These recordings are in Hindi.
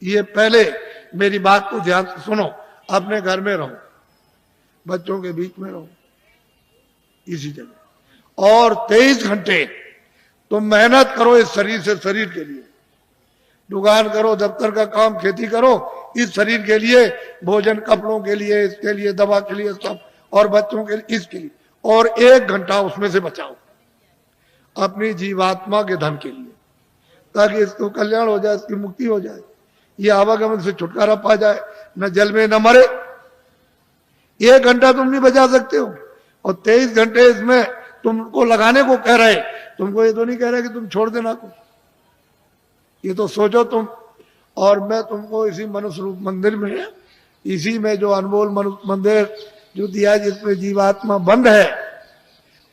ये पहले मेरी बात को ध्यान से सुनो। अपने घर में रहो, बच्चों के बीच में रहो, इसी जगह, और 23 घंटे तुम मेहनत करो इस शरीर से, शरीर के लिए। दुकान करो, दफ्तर का काम, खेती करो, इस शरीर के लिए, भोजन, कपड़ों के लिए, इसके लिए, दवा के लिए, सब, और बच्चों के लिए, इसके लिए। और 1 घंटा उसमें से बचाओ अपनी जीवात्मा के धन के लिए, ताकि इसको कल्याण हो जाए, इसकी मुक्ति हो जाए, ये आवागमन से छुटकारा पा जाए, न जल में न मरे। 1 घंटा तुम भी बचा सकते हो, और 23 घंटे इसमें तुमको लगाने को कह रहे। तुमको ये तो नहीं कह रहे कि तुम छोड़ देना कुछ, ये तो सोचो तुम। और मैं तुमको इसी मनुष्य रूप मंदिर में, इसी में जो अनमोल मनुष्य मंदिर जो दिया है, जिसमें जीवात्मा बंद है,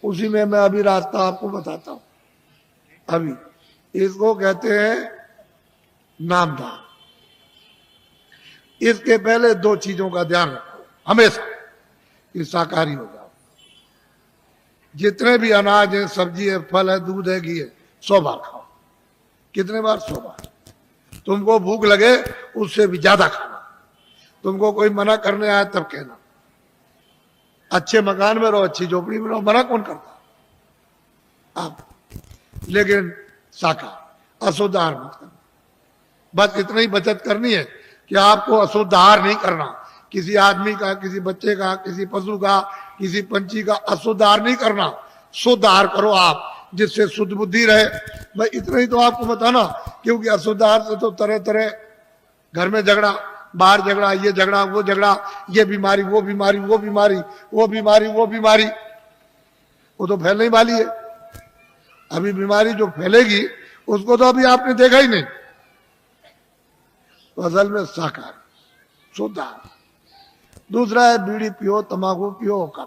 उसी में मैं अभी रास्ता आपको बताता हूं। अभी इसको कहते हैं नामधाम। इसके पहले 2 चीजों का ध्यान रखो हमेशा, कि शाकाहारी हो जाओ। जितने भी अनाज है, सब्जी है, फल है, दूध है, घी है, 100 बार खाओ। कितने बार? 100 बार। तुमको भूख लगे उससे भी ज्यादा खाना। तुमको कोई मना करने आए तब कहना। अच्छे मकान में रहो, अच्छी झोपड़ी में रहो, मना कौन करता आप? लेकिन शाकाहार, अशुद्ध आहार मत करना। बस इतना ही बचत करनी है कि आपको अशुद्ध आहार नहीं करना। किसी आदमी का, किसी बच्चे का, किसी पशु का, किसी पंछी का अशुद्ध आहार नहीं करना। शुद्ध आहार करो आप, जिससे शुद्ध बुद्धि रहे। भाई इतना ही तो आपको बताना, क्योंकि अशुद्ध आहार से तो तरह तरह घर में झगड़ा, बाहर झगड़ा, ये झगड़ा, वो झगड़ा, ये बीमारी, वो बीमारी, वो बीमारी, वो बीमारी, वो बीमारी, वो तो फैलने वाली है। अभी बीमारी जो फैलेगी उसको तो अभी आपने देखा ही नहीं। तो असल में शाकाहार, शुद्ध आहार। दूसरा है बीड़ी पियो, तंबाकू पियो, हुक्का।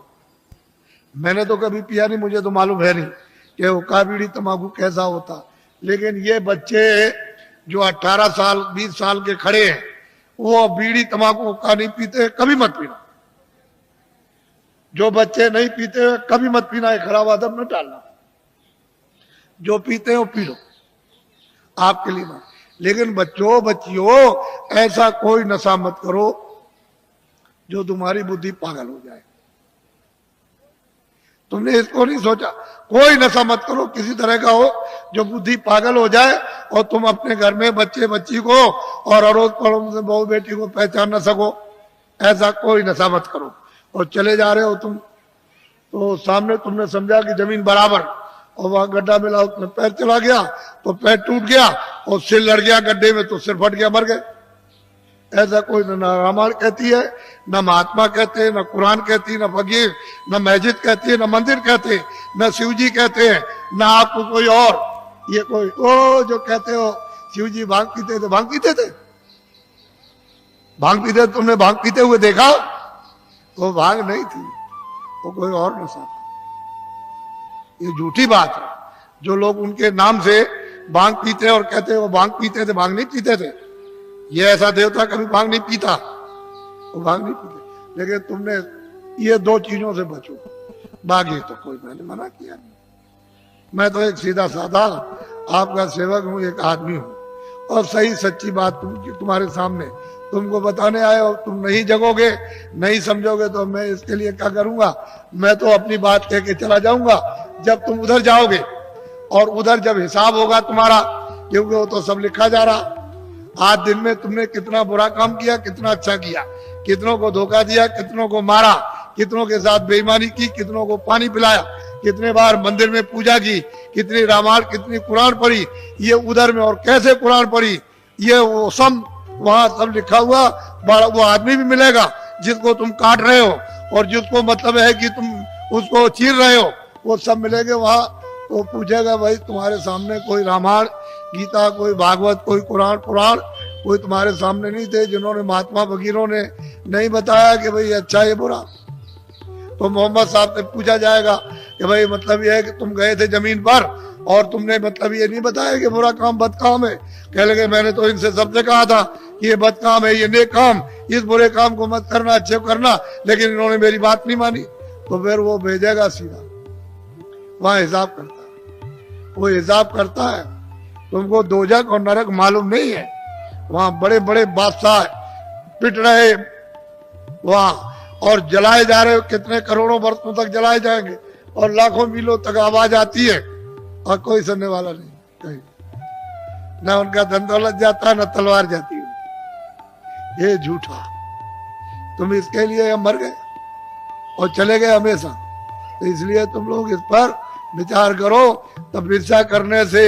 मैंने तो कभी पिया नहीं, मुझे तो मालूम है नहीं कि हुक्का, बीड़ी, तंबाकू कैसा होता। लेकिन ये बच्चे जो 18 साल 20 साल के खड़े हैं, वो बीड़ी, तंबाकू, हुक्का नहीं पीते, कभी मत पीना। जो बच्चे नहीं पीते कभी मत पीना, है खराब आदत न डालना। जो पीते हो पी लो, आपके लिए बात। लेकिन बच्चों, बच्चियों, ऐसा कोई नशा मत करो जो तुम्हारी बुद्धि पागल हो जाए। तुमने इसको नहीं सोचा? कोई नशा मत करो किसी तरह का हो जो बुद्धि पागल हो जाए, और तुम अपने घर में बच्चे बच्ची को और अड़ोस पड़ोस में बहू बेटी को पहचान न सको। ऐसा कोई नशा मत करो। और चले जा रहे हो तुम, तो सामने तुमने समझा कि जमीन बराबर, और वहां गड्ढा मिला, उसमें पैर चला गया तो पैर टूट गया, और सिर लड़ गया गड्ढे में तो सिर फट गया, मर गए। ऐसा कोई न रामायण कहती है, न महात्मा कहते हैं, न कुरान कहती है, न फकीर, न मस्जिद कहती है, न मंदिर कहते हैं, न शिव जी कहते हैं, न आपको कोई और। ये कोई ओ जो कहते हो शिव जी भांग पीते थे, भांग पीते थे, भांग पीते, तुमने भांग पीते हुए देखा? वो भांग नहीं थी, वो कोई और नशा था। ये झूठी बात है। जो लोग उनके नाम से भांग पीते और कहते हैं वो भांग पीते थे, भांग नहीं पीते थे। ये ऐसा देवता कभी भांग नहीं पीता, वो भांग नहीं पीते। लेकिन तुमने ये 2 चीजों से बचो, बाकी तो कोई मैंने मना किया नहीं। मैं तो एक सीधा साधा आपका सेवक हूं, एक आदमी हूं, और सही सच्ची बात तुम्हारे सामने तुमको बताने आए हो। तुम नहीं जगोगे, नहीं समझोगे तो मैं इसके लिए क्या करूंगा? मैं तो अपनी बात कह के चला जाऊंगा। जब तुम उधर जाओगे और उधर जब हिसाब होगा तुम्हारा, क्योंकि वो तो सब लिखा जा रहा, आज दिन में तुमने कितना बुरा काम किया, कितना अच्छा किया, कितनों को धोखा दिया, कितनों को मारा, कितनों के साथ बेईमानी की, कितनों को पानी पिलाया, कितने बार मंदिर में पूजा की, कितनी रामायण, कितनी कुरान पढ़ी, ये उधर में, और कैसे कुरान पढ़ी, ये वो सब वहां सब लिखा हुआ। वो आदमी भी मिलेगा जिसको तुम काट रहे हो, और जिसको मतलब है कि तुम उसको चीर रहे हो, वो सब मिलेंगे वहां। वो पूछेगा भाई तुम्हारे सामने कोई रामायण, गीता, कोई भागवत, कोई कुरान, पुराण कोई तुम्हारे सामने नहीं थे जिन्होंने, महात्मा फकीरों ने नहीं बताया कि भाई अच्छा ये बुरा? तो मोहम्मद साहब से पूछा जाएगा कि भाई मतलब ये है कि तुम गए थे जमीन पर और तुमने मतलब ये नहीं बताया कि बुरा काम बद काम है। कह लगे मैंने तो इनसे सबसे कहा था कि ये बद काम है, ये नेक काम, इस बुरे काम को मत करना, अच्छे करना, लेकिन इन्होंने मेरी बात नहीं मानी। तो फिर वो भेजेगा सीधा, वहां हिसाब करता है, वो हिसाब करता है। तुमको दोजख और नरक मालूम नहीं है, वहां बड़े बड़े बादशाह पिट रहे वहां, और जलाए जा रहे, कितने करोड़ों वर्षों तक जलाए जाएंगे, और लाखों मीलों तक आवाज आती है और कोई सुनने वाला नहीं, कहीं न उनका धन दौलत जाता न तलवार जाती है। ये झूठा, तुम इसके लिए मर गए और चले गए हमेशा, तो इसलिए तुम लोग इस पर विचार करो। तपस्या करने से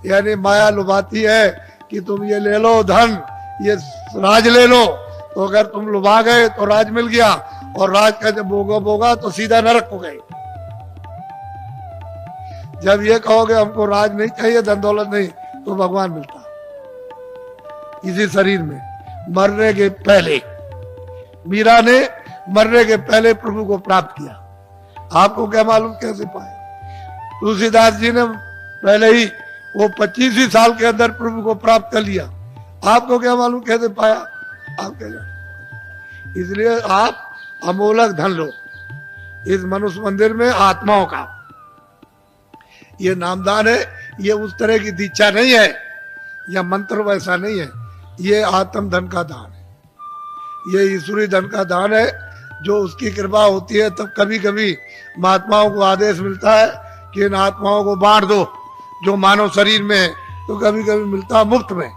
यानी माया लुभाती है कि तुम ये ले लो धन, ये राज ले लो, तो अगर तुम लुभा गए तो राज मिल गया, और राज का जब भोगा तो सीधा नरक हो गए। जब ये कहोगे हमको राज नहीं चाहिए, धन दौलत नहीं, तो भगवान मिलता इसी शरीर में। मरने के पहले मीरा ने मरने के पहले प्रभु को प्राप्त किया। आपको क्या मालूम कैसे पाए? तुलसीदास जी ने पहले ही वो 25 ही साल के अंदर प्रभु को प्राप्त कर लिया। आपको क्या मालूम कैसे पाया? आप क्या जानते? इसलिए आप अमोलक धन लो इस मनुष्य मंदिर में आत्माओं का। ये नामदान है, ये उस तरह की दीक्षा नहीं है, या मंत्र वैसा नहीं है, ये आत्म धन का दान है, ये ईश्वरी धन का दान है। जो उसकी कृपा होती है तब कभी कभी महात्माओं को आदेश मिलता है कि इन आत्माओं को बांट दो जो मानव शरीर में है, तो कभी कभी मिलता मुफ्त में।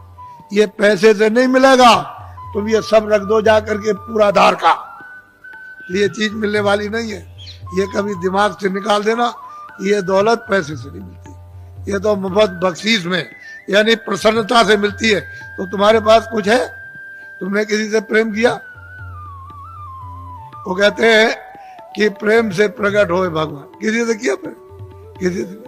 ये पैसे से नहीं मिलेगा, तुम ये सब रख दो जा करके पूरा आधार का, ये चीज मिलने वाली नहीं है। ये कभी दिमाग से निकाल देना, ये दौलत पैसे से नहीं मिलती, ये तो मुफ्त बख्शीश में यानी प्रसन्नता से मिलती है। तो तुम्हारे पास कुछ है, तुमने किसी से प्रेम किया? वो कहते हैं कि प्रेम से प्रकट होए भगवान। किसी से किया प्रेम? किसी से।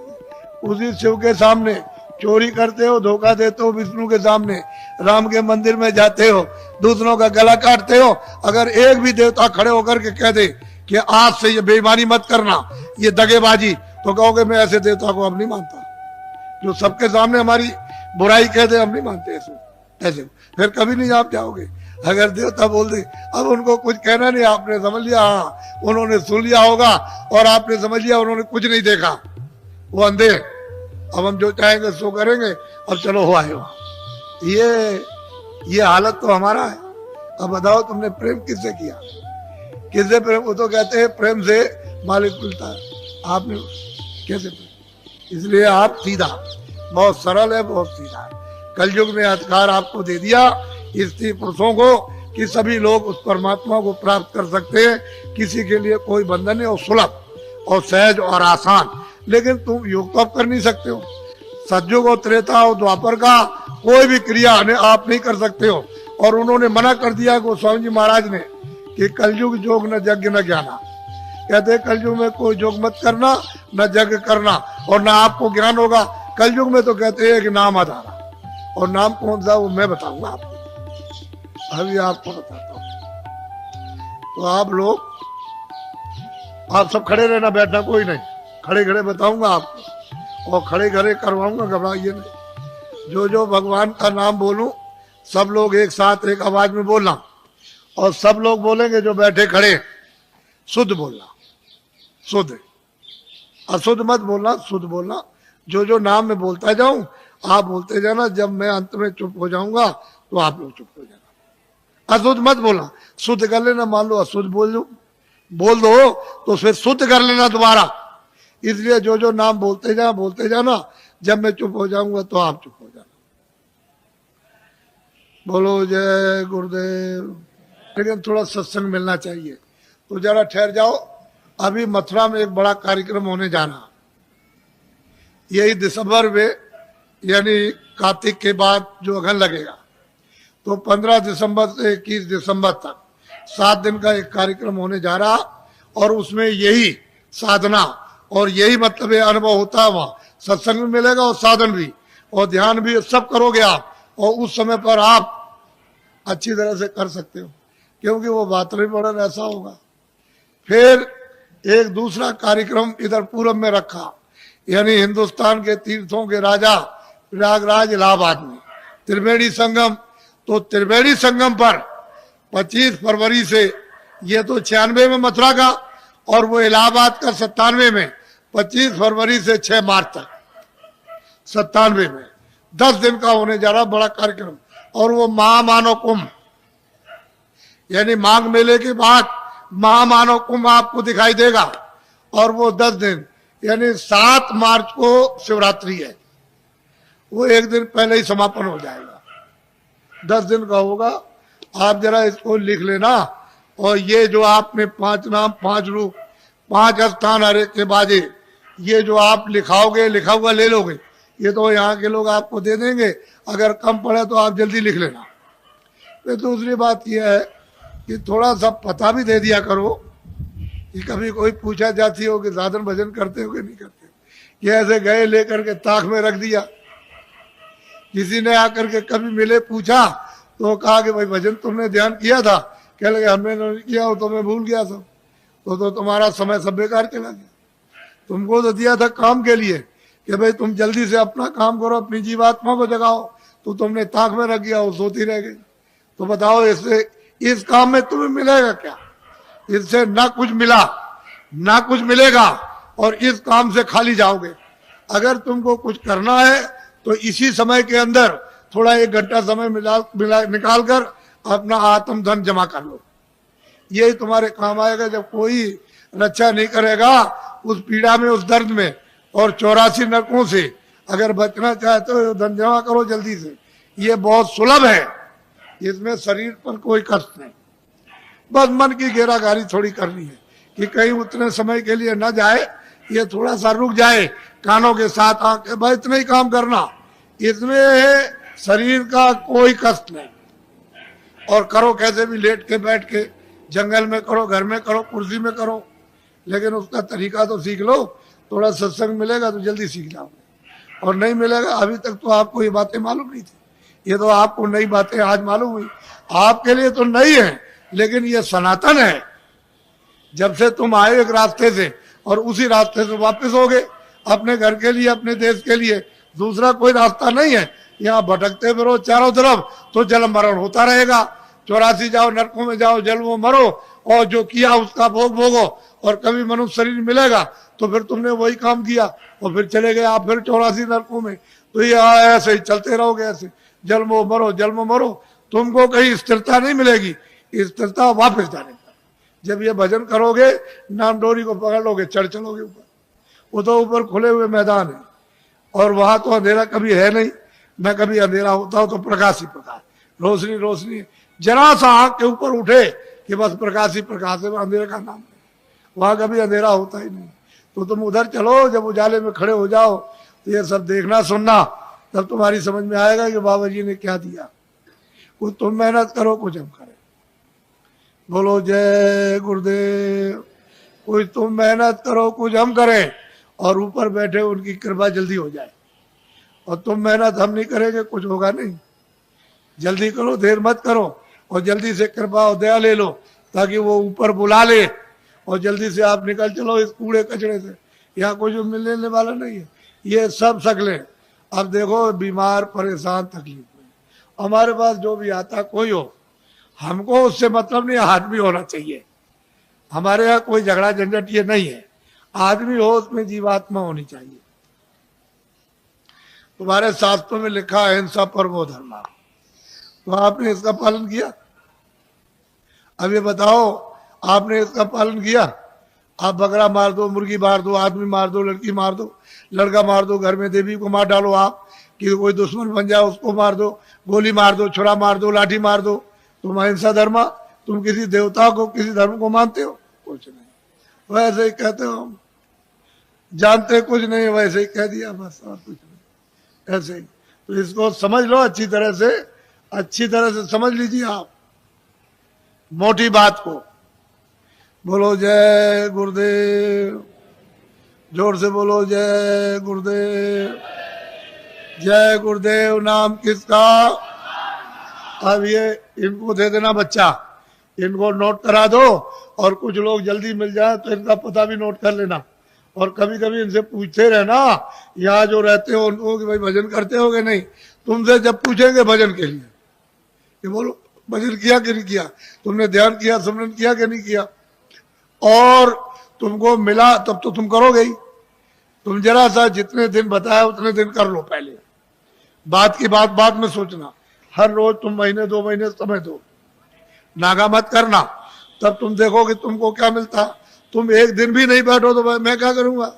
उसी शिव के सामने चोरी करते हो, धोखा देते हो, विष्णु के सामने राम के मंदिर में जाते हो, दूसरों का गला काटते हो। अगर एक भी देवता खड़े होकर के कह दे कि आज से ये बेईमानी मत करना, ये दगेबाजी, तो कहोगे मैं ऐसे देवता को अब नहीं मानता। जो सबके सामने हमारी बुराई कह दे, हम नहीं मानते ऐसे, फिर कभी नहीं आप जाओगे। अगर देवता बोल दे, अब उनको कुछ कहना नहीं, आपने समझ लिया, हाँ उन्होंने सुन लिया होगा, और आपने समझ लिया उन्होंने कुछ नहीं देखा, वो अंधे, अब हम जो चाहेंगे सो करेंगे, अब चलो हो आए। ये हालत तो हमारा है। अब बताओ तुमने प्रेम किससे किया? किससे प्रेम? वो तो कहते हैं प्रेम से मालिक मिलता है, आपने कैसे प्रेम? इसलिए आप सीधा, बहुत सरल है, बहुत सीधा है। कलयुग ने अधिकार आपको दे दिया स्त्री पुरुषों को कि सभी लोग उस परमात्मा को प्राप्त कर सकते हैं। किसी के लिए कोई बंधन नहीं, और सुलभ और सहज और आसान। लेकिन तुम योग तो आप कर नहीं सकते हो। सतयुग और त्रेता और द्वापर का कोई भी क्रिया आप नहीं कर सकते हो। और उन्होंने मना कर दिया गोस्वामी जी महाराज ने कि कलयुग जोग न यज्ञ न ज्ञाना। कहते कलयुग में कोई जोग मत करना, न यज्ञ करना, और न आपको ज्ञान होगा। कलयुग में तो कहते हैं कि नाम आधारा, और नाम कौन सा वो मैं बताऊंगा आपको, अभी आपको बताता हूँ। तो आप लोग, आप सब खड़े रहना, बैठना कोई नहीं, खड़े खड़े बताऊंगा आपको, और खड़े खड़े करवाऊंगा, घबराइए नहीं। जो जो भगवान का नाम बोलूं, सब लोग एक साथ एक आवाज में बोलना, और सब लोग बोलेंगे जो बैठे खड़े, शुद्ध बोलना, शुद्ध, अशुद्ध मत बोलना, शुद्ध बोलना। जो जो नाम में बोलता जाऊं आप बोलते जाना, जब मैं अंत में चुप हो जाऊंगा तो आप लोग चुप हो जाना। अशुद्ध मत बोलना, शुद्ध कर लेना। मान लो अशुद्ध बोल दो तो फिर शुद्ध कर लेना दोबारा। इसलिए जो जो नाम बोलते जाना, जब मैं चुप हो जाऊंगा तो आप चुप हो जाना। बोलो जय गुरुदेव। लेकिन थोड़ा सत्संग मिलना चाहिए, तो जरा ठहर जाओ। अभी मथुरा में एक बड़ा कार्यक्रम होने जाना, यही दिसंबर में, यानी कार्तिक के बाद जो अगन लगेगा, तो 15 दिसंबर से 21 दिसंबर तक 7 दिन का एक कार्यक्रम होने जा रहा। और उसमें यही साधना और यही मतलब ये अनुभव होता है। वहां सत्संग भी मिलेगा और साधन भी और ध्यान भी, सब करोगे आप, और उस समय पर आप अच्छी तरह से कर सकते हो, क्योंकि वो वातावरण ऐसा होगा। फिर एक दूसरा कार्यक्रम इधर पूरब में रखा, यानी हिंदुस्तान के तीर्थों के राजा प्रयागराज इलाहाबाद में त्रिवेणी संगम। तो त्रिवेणी संगम पर 25 फरवरी से, ये तो 96 में मथुरा का, और वो इलाहाबाद का 97 में, 25 फरवरी से 6 मार्च तक 97 में 10 दिन का होने जा रहा बड़ा कार्यक्रम। और वो महामानव कुंभ, यानी माघ मेले के बाद महामानव कुंभ आपको दिखाई देगा। और वो 10 दिन, यानी 7 मार्च को शिवरात्रि है, वो एक दिन पहले ही समापन हो जाएगा। 10 दिन का होगा। आप जरा इसको लिख लेना। और ये जो आपने 5 नाम, 5 रूप, 5 स्थान हरे के बाजे, ये जो आप लिखाओगे, लिखा हुआ ले लोगे, ये तो यहाँ के लोग आपको दे देंगे। अगर कम पड़े तो आप जल्दी लिख लेना। फिर दूसरी बात यह है कि थोड़ा सा पता भी दे दिया करो कि कभी कोई पूछा जाती हो कि साधन भजन करते हो कि नहीं करते। ये ऐसे गए लेकर के ताक में रख दिया। किसी ने आकर के कभी मिले, पूछा तो कहा कि भाई भजन तुमने ध्यान किया था? कह लगे हमने नहीं किया, हो तो मैं भूल गया सब। तो तुम्हारा समय सब बेकार चला गया। तुमको तो दिया था काम के लिए कि भाई तुम जल्दी से अपना काम करो, अपनी जीवात्मा को जगाओ, तो तुमने ताक में रख दिया, वो सोती रह गई। तो बताओ इससे, इस काम में तुम्हें मिलेगा क्या? इससे ना कुछ मिला, ना कुछ मिलेगा, और इस काम से खाली जाओगे। अगर तुमको कुछ करना है तो इसी समय के अंदर थोड़ा 1 घंटा समय निकाल कर अपना आत्म धन जमा कर लो। यही तुम्हारे काम आएगा। जब कोई रक्षा नहीं करेगा उस पीड़ा में, उस दर्द में, और 84 नरकों से अगर बचना चाहते हो, धन जमा करो जल्दी से। ये बहुत सुलभ है, इसमें शरीर पर कोई कष्ट नहीं। बस मन की घेराघारी थोड़ी करनी है कि कहीं उतने समय के लिए न जाए, ये थोड़ा सा रुक जाए, कानों के साथ आके भाई इतना ही काम करना। इसमें शरीर का कोई कष्ट नहीं। और करो कैसे भी, लेट के, बैठ के, जंगल में करो, घर में करो, कुर्सी में करो, लेकिन उसका तरीका तो सीख लो। थोड़ा सत्संग मिलेगा तो जल्दी सीख जाओगे। और नहीं मिलेगा, अभी तक तो आपको ये बातें मालूम नहीं थी, ये तो आपको नई बातें आज मालूम हुई। आपके लिए तो नई है, लेकिन ये सनातन है। जब से तुम आए एक रास्ते से और उसी रास्ते से वापस हो गए अपने घर के लिए, अपने देश के लिए। दूसरा कोई रास्ता नहीं है। यहाँ भटकते फिरो चारों तरफ तो जल मरण होता रहेगा। 84 जाओ, नरकों में जाओ, जल में मरो, और जो किया उसका भोग भोगो। और कभी मनुष्य शरीर मिलेगा तो फिर तुमने वही काम किया और फिर चले गए आप फिर 84 नरकों में। तो ये ऐसे ही चलते रहोगे, ऐसे जल में मरो, जल में मरो। तुमको कहीं स्थिरता नहीं मिलेगी, स्थिरता वापस जाने का। जब ये भजन करोगे, नाम डोरी को पकड़ लोगे, चढ़ चलोगे ऊपर। वो तो ऊपर खुले हुए मैदान है, और वहां तो अंधेरा कभी है नहीं, न कभी अंधेरा होता हो तो प्रकाश ही प्रकाश, रोशनी रोशनी। जरा सा आंख के ऊपर उठे कि बस प्रकाश ही प्रकाश है, अंधेरे का नाम नहीं। वहां कभी अंधेरा होता ही नहीं। तो तुम उधर चलो, जब उजाले में खड़े हो जाओ तो ये सब देखना सुनना, तब तुम्हारी समझ में आएगा कि बाबा जी ने क्या दिया। कुछ तुम मेहनत करो, कुछ हम करें। बोलो जय गुरुदेव। कुछ तुम मेहनत करो, कुछ हम करें, और ऊपर बैठे उनकी कृपा जल्दी हो जाए। और तुम मेहनत हम नहीं करेंगे, कुछ होगा नहीं। जल्दी करो, देर मत करो, और जल्दी से कृपा और दया ले लो, ताकि वो ऊपर बुला ले और जल्दी से आप निकल चलो इस कूड़े कचरे से। यहाँ कुछ मिलने वाला नहीं है। ये सब शकलें। अब देखो, बीमार, परेशान, तकलीफ में, हमारे पास जो भी आता कोई हो, हमको उससे मतलब नहीं, आदमी होना चाहिए। हमारे यहाँ कोई झगड़ा झंझट ये नहीं है। आदमी हो, उसमें जीवात्मा होनी चाहिए। तुम्हारे शास्त्रों में लिखा है अहिंसा परमो धर्मा, तो आपने इसका पालन किया? अब ये बताओ, आपने इसका पालन किया? आप बकरा मार दो, मुर्गी मार दो, आदमी मार दो, लड़की मार दो, लड़का मार दो, घर में देवी को मार डालो आप, कि कोई दुश्मन बन जाए उसको मार दो, गोली मार दो, छुरा मार दो, लाठी मार दो। तुम अहिंसा धर्मा? तुम किसी देवता को, किसी धर्म को मानते हो? कुछ नहीं। वैसे ही कहते हो, जानते कुछ नहीं, वैसे ही कह दिया बस, और कुछ नहीं, ऐसे ही। तो इसको समझ लो अच्छी तरह से, अच्छी तरह से समझ लीजिए आप मोटी बात को। बोलो जय गुरुदेव। जोर से बोलो जय गुरुदेव। जय गुरुदेव नाम किसका? अब ये इनको दे देना बच्चा, इनको नोट करा दो, और कुछ लोग जल्दी मिल जाए तो इनका पता भी नोट कर लेना। और कभी कभी इनसे पूछते रहना, यहाँ जो रहते हो उनको, कि भाई भजन करते हो कि नहीं। तुमसे जब पूछेंगे भजन के लिए, कि बोलो भजन किया कि नहीं किया, तुमने ध्यान किया, सुमरन किया कि नहीं किया, और तुमको मिला तब तो तुम करोगे ही। तुम जरा सा जितने दिन बताया उतने दिन कर लो पहले, बात की बात बाद में सोचना। हर रोज तुम महीने 2 महीने समय दो, नागा मत करना, तब तुम देखोगे तुमको क्या मिलता। तुम एक दिन भी नहीं बैठो तो मैं क्या करूंगा?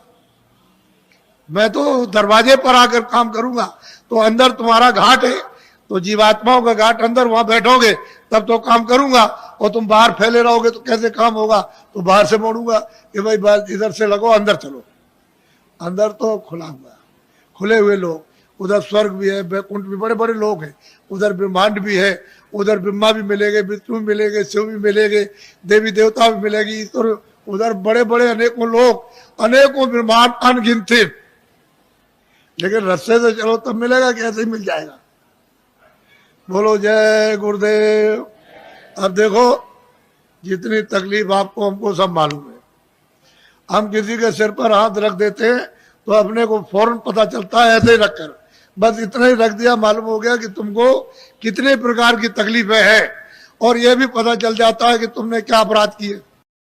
मैं तो दरवाजे पर आकर काम करूंगा। तो अंदर तुम्हारा घाट है, तो जीवात्माओं का घाट अंदर, वहां बैठोगे तब तो काम करूंगा। और तुम बाहर फैले रहोगे तो कैसे काम होगा? तो बाहर से मोड़ूंगा कि भाई इधर से लगो, अंदर चलो। अंदर तो खुला हुआ, खुले हुए लोग, उधर स्वर्ग भी है, बैकुंठ भी, बड़े बड़े लोग हैं, उधर ब्रह्मांड भी है, उधर ब्रह्मा भी मिलेंगे, विष्णु भी मिलेंगे, शिव भी मिलेंगे, देवी देवता भी मिलेगी, ईश्वर, उधर बड़े बड़े अनेकों लोग, अनेकों ब्रह्मांड अनगिनते। लेकिन रास्ते से चलो तब मिलेगा, कैसे ही मिल जाएगा। बोलो जय गुरुदेव। अब देखो, जितनी तकलीफ आपको हमको सब मालूम है। हम किसी के सिर पर हाथ रख देते हैं तो अपने को फौरन पता चलता है, ऐसे ही रखकर बस इतना ही रख दिया, मालूम हो गया कि तुमको कितने प्रकार की तकलीफें हैं। और यह भी पता चल जाता है कि तुमने क्या अपराध किए।